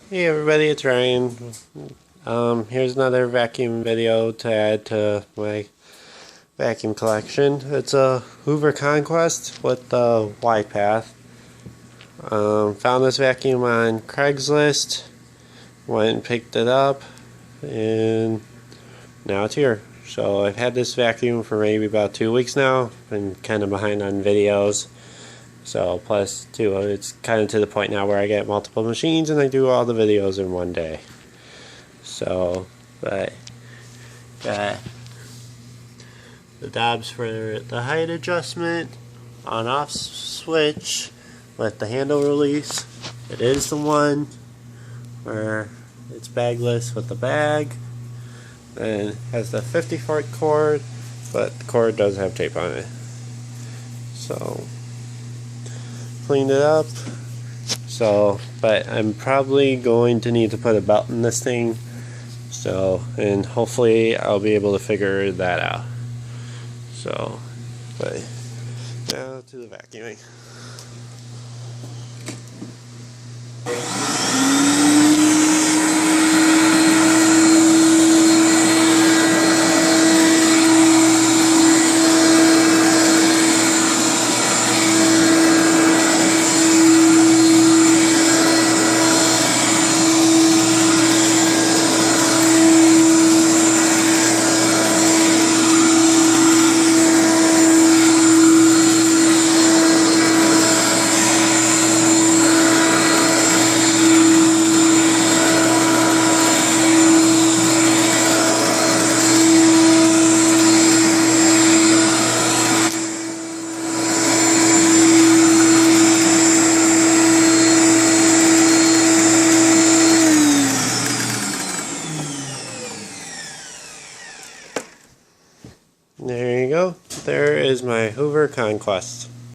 Hey everybody, it's Ryan. Here's another vacuum video to add to my vacuum collection. It's a Hoover Conquest with the Y path. Found this vacuum on Craigslist, went and picked it up, and now it's here. So I've had this vacuum for maybe about 2 weeks now. Been kind of behind on videos. So plus too, it's kind of to the point now where I get multiple machines and I do all the videos in one day. So, but got the knobs for the height adjustment, on-off switch with the handle release. It is the one where it's bagless with the bag, and has the 50-foot cord, but the cord does have tape on it. So cleaned it up. So, but I'm probably going to need to put a belt in this thing. So, and hopefully I'll be able to figure that out. So, but now to the vacuuming. There you go. There is my Hoover Conquest.